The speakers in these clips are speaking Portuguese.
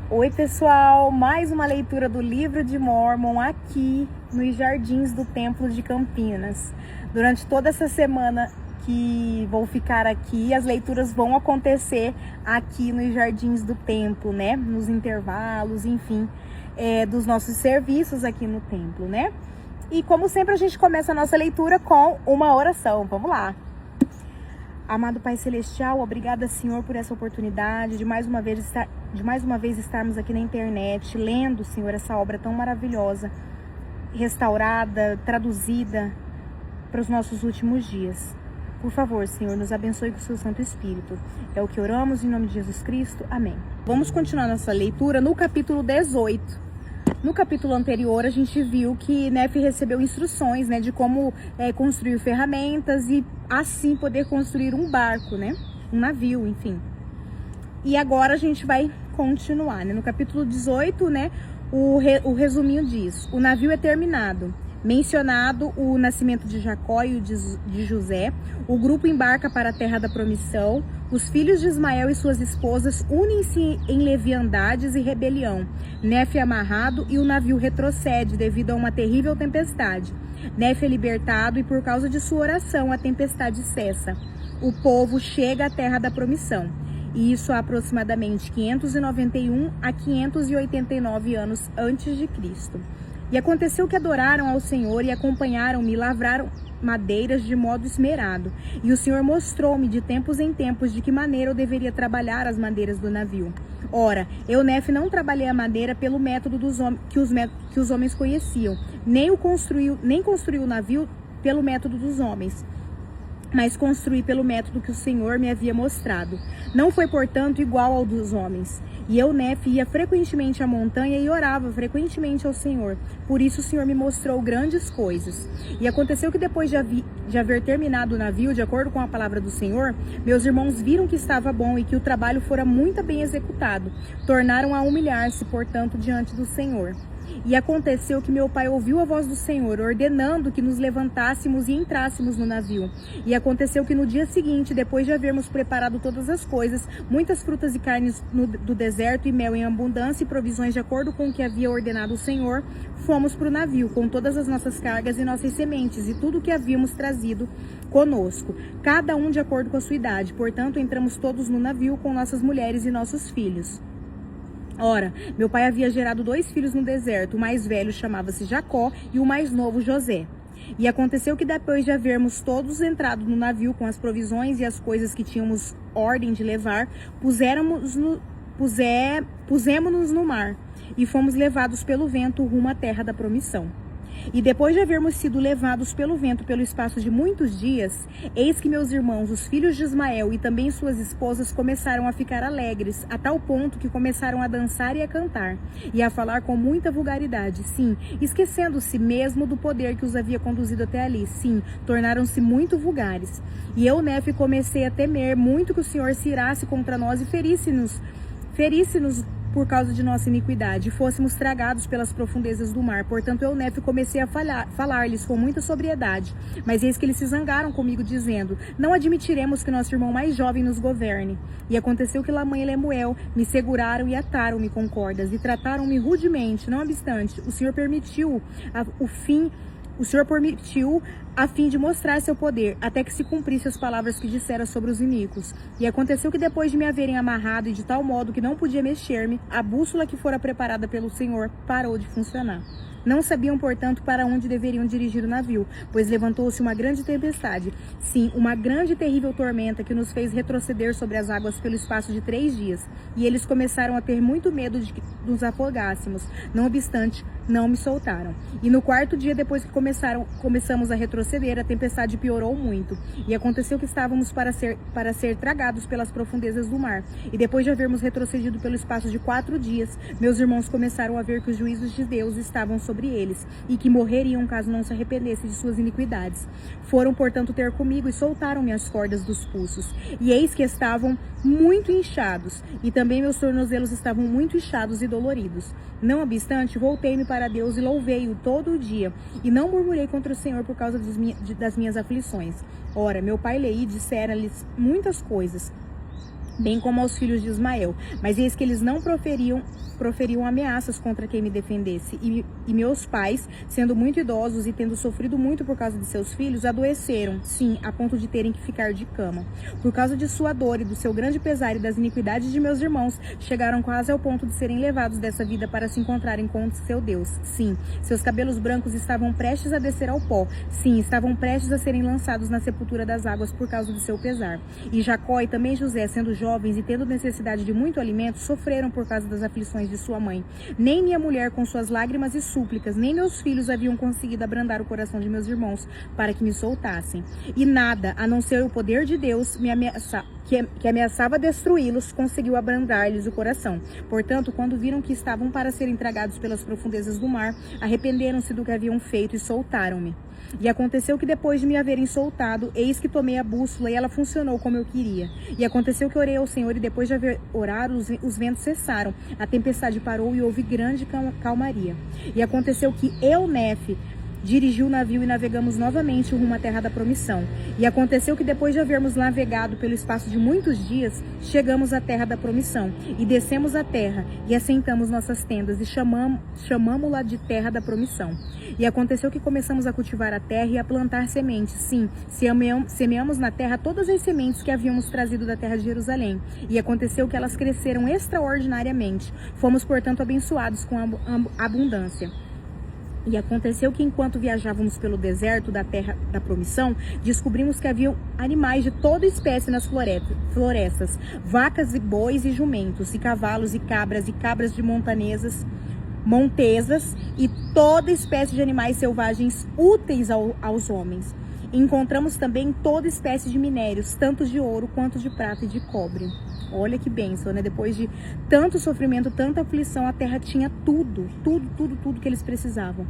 Oi pessoal, mais uma leitura do livro de Mórmon aqui nos Jardins do Templo de Campinas. Durante toda essa semana que vou ficar aqui, as leituras vão acontecer aqui nos Jardins do Templo, né? Nos intervalos, enfim, dos nossos serviços aqui no templo, né? E como sempre a gente começa a nossa leitura com uma oração. Vamos lá! Amado Pai Celestial, obrigada, Senhor, por essa oportunidade de mais uma vez estarmos aqui na internet, lendo, Senhor, essa obra tão maravilhosa, restaurada, traduzida para os nossos últimos dias. Por favor, Senhor, nos abençoe com o seu Santo Espírito. É o que oramos em nome de Jesus Cristo. Amém. Vamos continuar nossa leitura no capítulo 18. No capítulo anterior, a gente viu que Nefe recebeu instruções, né, de como construir ferramentas e assim poder construir um barco, né, um navio, enfim. E agora a gente vai continuar, né, no capítulo 18, né, o resuminho diz: o navio é terminado. Mencionado o nascimento de Jacó e o de José, o grupo embarca para a terra da promissão, os filhos de Ismael e suas esposas unem-se em leviandades e rebelião. Nefe é amarrado e o navio retrocede devido a uma terrível tempestade. Nefe é libertado e por causa de sua oração a tempestade cessa. O povo chega à terra da promissão. E isso há aproximadamente 591 a 589 anos antes de Cristo. E aconteceu que adoraram ao Senhor e acompanharam-me e lavraram madeiras de modo esmerado. E o Senhor mostrou-me de tempos em tempos de que maneira eu deveria trabalhar as madeiras do navio. Ora, eu, Nefe, não trabalhei a madeira pelo método que os homens conheciam, nem construí o navio pelo método dos homens, mas construí pelo método que o Senhor me havia mostrado. Não foi, portanto, igual ao dos homens. E eu, Nefe, ia frequentemente à montanha e orava frequentemente ao Senhor. Por isso o Senhor me mostrou grandes coisas. E aconteceu que depois de haver terminado o navio, de acordo com a palavra do Senhor, meus irmãos viram que estava bom e que o trabalho fora muito bem executado. Tornaram a humilhar-se, portanto, diante do Senhor. E aconteceu que meu pai ouviu a voz do Senhor, ordenando que nos levantássemos e entrássemos no navio. E aconteceu que no dia seguinte, depois de havermos preparado todas as coisas, muitas frutas e carnes do deserto e mel em abundância e provisões de acordo com o que havia ordenado o Senhor, fomos para o navio com todas as nossas cargas e nossas sementes e tudo o que havíamos trazido conosco, cada um de acordo com a sua idade. Portanto, entramos todos no navio com nossas mulheres e nossos filhos. Ora, meu pai havia gerado 2 filhos no deserto, o mais velho chamava-se Jacó e o mais novo José. E aconteceu que depois de havermos todos entrado no navio com as provisões e as coisas que tínhamos ordem de levar, pusemos-nos no mar e fomos levados pelo vento rumo à terra da promissão. E depois de havermos sido levados pelo vento pelo espaço de muitos dias, eis que meus irmãos, os filhos de Ismael e também suas esposas começaram a ficar alegres, a tal ponto que começaram a dançar e a cantar, e a falar com muita vulgaridade, sim, esquecendo-se mesmo do poder que os havia conduzido até ali, sim, tornaram-se muito vulgares. E eu, Nefe, comecei a temer muito que o Senhor se irasse contra nós e ferisse-nos por causa de nossa iniquidade, e fôssemos tragados pelas profundezas do mar. Portanto, eu, Nefe, comecei a falar-lhes com muita sobriedade. Mas eis que eles se zangaram comigo, dizendo: não admitiremos que nosso irmão mais jovem nos governe. E aconteceu que Lamã e Lemuel me seguraram e ataram-me com cordas, e trataram-me rudemente. Não obstante, o Senhor permitiu a fim de mostrar seu poder, até que se cumprisse as palavras que dissera sobre os iníquos. E aconteceu que depois de me haverem amarrado e de tal modo que não podia mexer-me, a bússola que fora preparada pelo Senhor parou de funcionar. Não sabiam, portanto, para onde deveriam dirigir o navio, pois levantou-se uma grande tempestade, sim, uma grande e terrível tormenta que nos fez retroceder sobre as águas pelo espaço de 3 dias. E eles começaram a ter muito medo de que nos afogássemos. Não obstante, não me soltaram. E no 4º dia, depois que começamos a retroceder, a tempestade piorou muito. E aconteceu que estávamos para ser tragados pelas profundezas do mar. E depois de havermos retrocedido pelo espaço de 4 dias, meus irmãos começaram a ver que os juízos de Deus estavam sobre eles, e que morreriam caso não se arrependessem de suas iniquidades. Foram, portanto, ter comigo e soltaram-me as cordas dos pulsos. E eis que estavam muito inchados, e também meus tornozelos estavam muito inchados e doloridos. Não obstante, voltei-me para Deus e louvei-o todo o dia, e não murmurei contra o Senhor por causa das minhas aflições. Ora, meu pai Leí dissera-lhes muitas coisas, bem como aos filhos de Ismael, mas eis que eles não proferiam proferiam ameaças contra quem me defendesse. E meus pais, sendo muito idosos e tendo sofrido muito por causa de seus filhos, adoeceram, sim, a ponto de terem que ficar de cama. Por causa de sua dor e do seu grande pesar e das iniquidades de meus irmãos, chegaram quase ao ponto de serem levados dessa vida para se encontrarem com seu Deus. Sim, seus cabelos brancos estavam prestes a descer ao pó. Sim, estavam prestes a serem lançados na sepultura das águas por causa do seu pesar. E Jacó e também José, sendo jovens e tendo necessidade de muito alimento, sofreram por causa das aflições de sua mãe. Nem minha mulher, com suas lágrimas e súplicas, nem meus filhos haviam conseguido abrandar o coração de meus irmãos para que me soltassem. E nada, a não ser o poder de Deus, que ameaçava destruí-los, conseguiu abrandar-lhes o coração. Portanto, quando viram que estavam para serem tragados pelas profundezas do mar, arrependeram-se do que haviam feito e soltaram-me. E aconteceu que depois de me haverem soltado, eis que tomei a bússola e ela funcionou como eu queria. E aconteceu que orei ao Senhor e depois de haver orado, os ventos cessaram, a tempestade parou e houve grande calmaria. E aconteceu que eu, Nefe, dirigi o navio e navegamos novamente rumo à terra da promissão. E aconteceu que depois de havermos navegado pelo espaço de muitos dias, chegamos à terra da promissão e descemos a terra e assentamos nossas tendas e chamamo-la de terra da promissão. E aconteceu que começamos a cultivar a terra e a plantar sementes. Sim, semeamos na terra todas as sementes que havíamos trazido da terra de Jerusalém. E aconteceu que elas cresceram extraordinariamente. Fomos, portanto, abençoados com abundância. E aconteceu que enquanto viajávamos pelo deserto da terra da promissão, descobrimos que haviam animais de toda espécie nas florestas, vacas e bois e jumentos, e cavalos e cabras de montesas e toda espécie de animais selvagens úteis aos homens. E encontramos também toda espécie de minérios, tanto de ouro quanto de prata e de cobre. Olha que bênção, né? Depois de tanto sofrimento, tanta aflição, a terra tinha tudo que eles precisavam.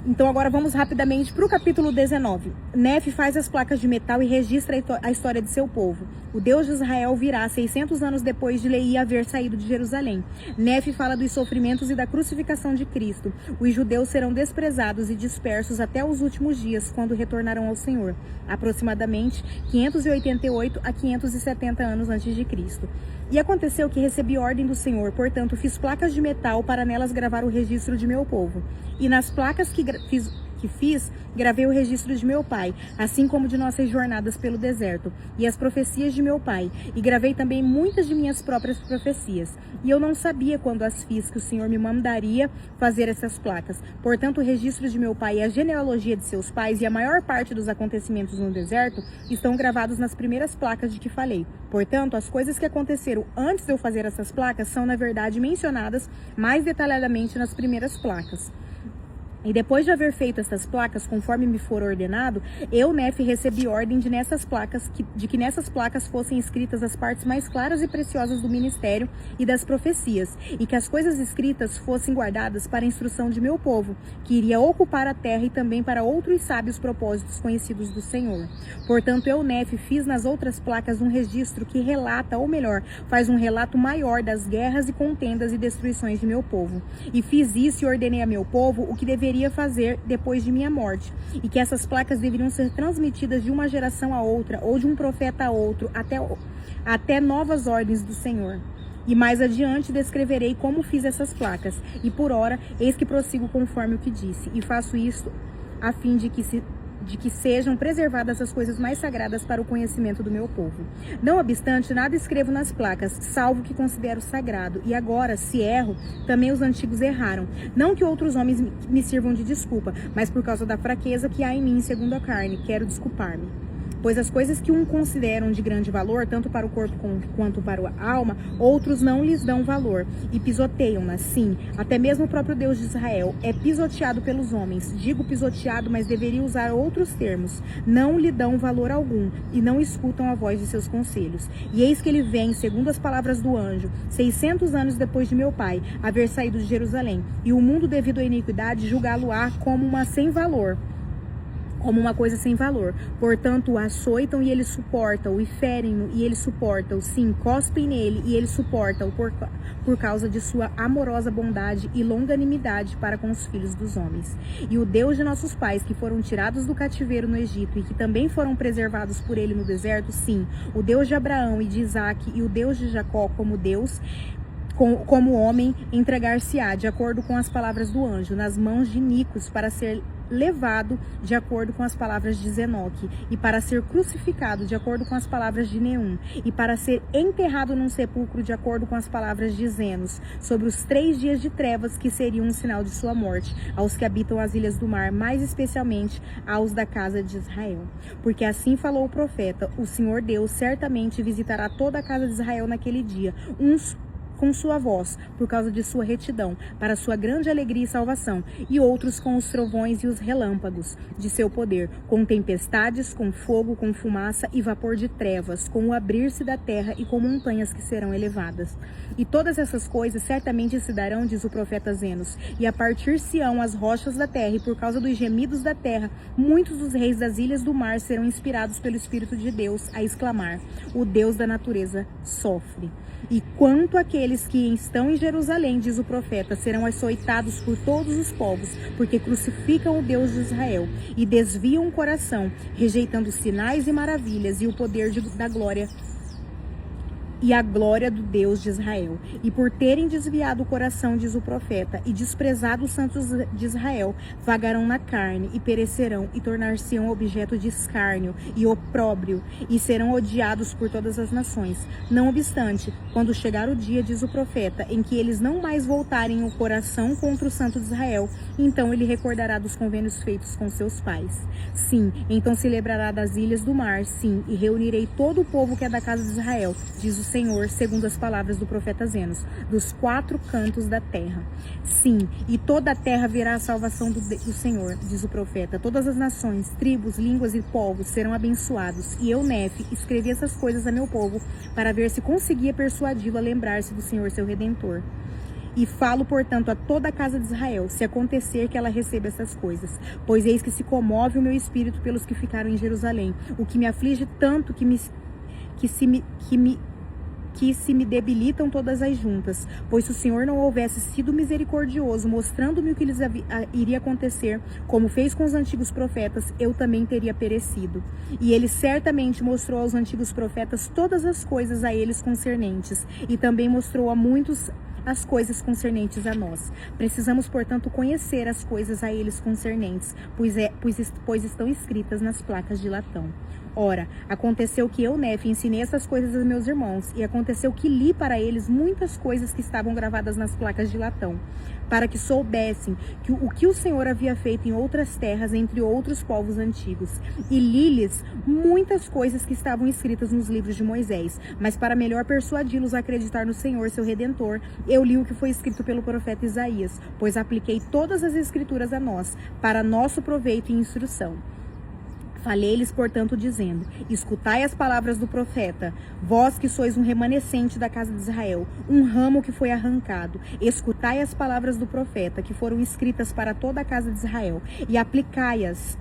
Então agora vamos rapidamente para o capítulo 19. Nefe faz as placas de metal e registra a história de seu povo. O Deus de Israel virá 600 anos depois de Leí haver saído de Jerusalém. Nefe fala dos sofrimentos e da crucificação de Cristo. Os judeus serão desprezados e dispersos até os últimos dias, quando retornarão ao Senhor. Aproximadamente 588 a 570 anos antes de Cristo. E aconteceu que recebi ordem do Senhor, portanto fiz placas de metal para nelas gravar o registro de meu povo. E nas placas que fiz, gravei o registro de meu pai, assim como de nossas jornadas pelo deserto, e as profecias de meu pai, e gravei também muitas de minhas próprias profecias. E eu não sabia quando as fiz que o Senhor me mandaria fazer essas placas. Portanto, o registro de meu pai e a genealogia de seus pais e a maior parte dos acontecimentos no deserto estão gravados nas primeiras placas de que falei. Portanto, as coisas que aconteceram antes de eu fazer essas placas são, na verdade, mencionadas mais detalhadamente nas primeiras placas. E depois de haver feito essas placas, conforme me for ordenado, eu, Nefe, recebi ordem de que nessas placas fossem escritas as partes mais claras e preciosas do ministério e das profecias, e que as coisas escritas fossem guardadas para a instrução de meu povo, que iria ocupar a terra, e também para outros sábios propósitos conhecidos do Senhor. Portanto, eu, Nefe, fiz nas outras placas um registro que relata, ou melhor, faz um relato maior das guerras e contendas e destruições de meu povo. E fiz isso e ordenei a meu povo o que deveria fazer depois de minha morte, e que essas placas deveriam ser transmitidas de uma geração a outra, ou de um profeta a outro, até novas ordens do Senhor. E mais adiante descreverei como fiz essas placas, e por ora, eis que prossigo conforme o que disse, e faço isto a fim de que sejam preservadas as coisas mais sagradas para o conhecimento do meu povo. Não obstante, nada escrevo nas placas, salvo o que considero sagrado. E agora, se erro, também os antigos erraram. Não que outros homens me sirvam de desculpa, mas por causa da fraqueza que há em mim segundo a carne, quero desculpar-me. Pois as coisas que consideram de grande valor, tanto para o corpo quanto para a alma, outros não lhes dão valor, e pisoteiam-nas, sim. Até mesmo o próprio Deus de Israel é pisoteado pelos homens. Digo pisoteado, mas deveria usar outros termos. Não lhe dão valor algum, e não escutam a voz de seus conselhos. E eis que ele vem, segundo as palavras do anjo, 600 anos depois de meu pai haver saído de Jerusalém, e o mundo, devido à iniquidade, julgá-lo-á como uma sem valor, como uma coisa sem valor. Portanto, o açoitam e ele suporta-o, e ferem-no e ele suporta-o. Sim, cospem nele e ele suporta-o por causa de sua amorosa bondade e longanimidade para com os filhos dos homens. E o Deus de nossos pais, que foram tirados do cativeiro no Egito e que também foram preservados por ele no deserto, sim, o Deus de Abraão e de Isaque e o Deus de Jacó como Deus, como homem, entregar-se-á, de acordo com as palavras do anjo, nas mãos de Nicos, para ser levado, de acordo com as palavras de Zenoque, e para ser crucificado, de acordo com as palavras de Neum, e para ser enterrado num sepulcro, de acordo com as palavras de Zenos, sobre os 3 dias de trevas, que seriam um sinal de sua morte, aos que habitam as ilhas do mar, mais especialmente aos da casa de Israel. Porque assim falou o profeta: o Senhor Deus certamente visitará toda a casa de Israel naquele dia, uns com sua voz, por causa de sua retidão, para sua grande alegria e salvação, e outros com os trovões e os relâmpagos de seu poder, com tempestades, com fogo, com fumaça e vapor de trevas, com o abrir-se da terra e com montanhas que serão elevadas. E todas essas coisas certamente se darão, diz o profeta Zenos, e a partir-se-ão as rochas da terra, e por causa dos gemidos da terra, muitos dos reis das ilhas do mar serão inspirados pelo Espírito de Deus a exclamar: o Deus da natureza sofre. E quanto àqueles que estão em Jerusalém, diz o profeta, serão açoitados por todos os povos, porque crucificam o Deus de Israel e desviam o coração, rejeitando sinais e maravilhas e o poder da glória e a glória do Deus de Israel. E por terem desviado o coração, diz o profeta, e desprezado os santos de Israel, vagarão na carne e perecerão e tornar-se-ão objeto de escárnio e opróbrio e serão odiados por todas as nações. Não obstante, quando chegar o dia, diz o profeta, em que eles não mais voltarem o coração contra o santo de Israel, então ele recordará dos convênios feitos com seus pais. Sim, então se lembrará das ilhas do mar, sim, e reunirei todo o povo que é da casa de Israel, diz o Senhor, segundo as palavras do profeta Zenos, dos 4 cantos da terra. Sim, e toda a terra verá a salvação do Senhor, diz o profeta. Todas as nações, tribos, línguas e povos serão abençoados. E eu, Nefe, escrevi essas coisas a meu povo, para ver se conseguia persuadi-lo a lembrar-se do Senhor, seu Redentor. E falo, portanto, a toda a casa de Israel, se acontecer que ela receba essas coisas. Pois eis que se comove o meu espírito pelos que ficaram em Jerusalém, o que me aflige tanto que se me debilitam todas as juntas. Pois se o Senhor não houvesse sido misericordioso, mostrando-me o que lhes iria acontecer, como fez com os antigos profetas, eu também teria perecido. E ele certamente mostrou aos antigos profetas todas as coisas a eles concernentes, e também mostrou a muitos as coisas concernentes a nós. Precisamos, portanto, conhecer as coisas a eles concernentes, pois estão escritas nas placas de latão. Ora, aconteceu que eu, Nefe, ensinei essas coisas aos meus irmãos, e aconteceu que li para eles muitas coisas que estavam gravadas nas placas de latão, para que soubessem que o que o Senhor havia feito em outras terras, entre outros povos antigos. E li-lhes muitas coisas que estavam escritas nos livros de Moisés, mas para melhor persuadi-los a acreditar no Senhor, seu Redentor, eu li o que foi escrito pelo profeta Isaías, pois apliquei todas as escrituras a nós, para nosso proveito e instrução. Falei-lhes, portanto, dizendo: escutai as palavras do profeta, vós que sois um remanescente da casa de Israel, um ramo que foi arrancado. Escutai as palavras do profeta, que foram escritas para toda a casa de Israel, e aplicai-as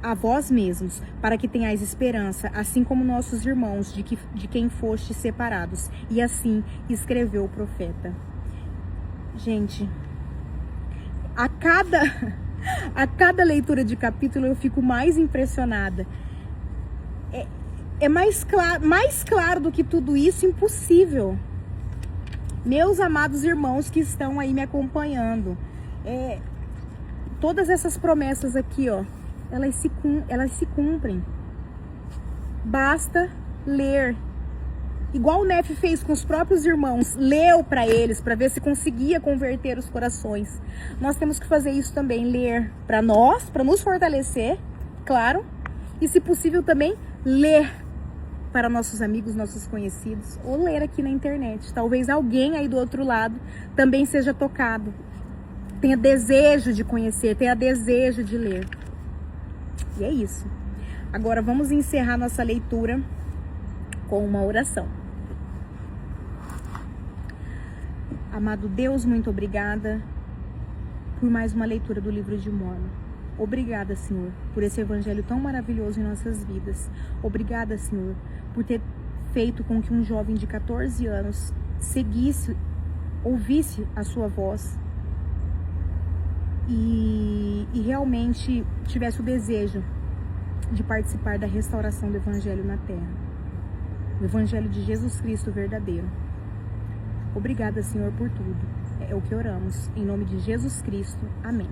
a vós mesmos, para que tenhais esperança, assim como nossos irmãos, de quem fostes separados. E assim escreveu o profeta. Gente, a cada leitura de capítulo eu fico mais impressionada. É mais claro do que tudo isso, impossível. Meus amados irmãos que estão aí me acompanhando, todas essas promessas aqui, ó, elas se cumprem. Basta ler. Igual o Nefe fez com os próprios irmãos, leu para eles, para ver se conseguia converter os corações. Nós temos que fazer isso também, ler para nós, para nos fortalecer, claro. E se possível também, ler para nossos amigos, nossos conhecidos, ou ler aqui na internet. Talvez alguém aí do outro lado também seja tocado, tenha desejo de conhecer, tenha desejo de ler. E é isso. Agora vamos encerrar nossa leitura com uma oração. Amado Deus, muito obrigada por mais uma leitura do livro de Mórmon. Obrigada, Senhor, por esse evangelho tão maravilhoso em nossas vidas. Obrigada, Senhor, por ter feito com que um jovem de 14 anos ouvisse a sua voz e realmente tivesse o desejo de participar da restauração do evangelho na terra. O evangelho de Jesus Cristo verdadeiro. Obrigada, Senhor, por tudo. É o que oramos. Em nome de Jesus Cristo. Amém.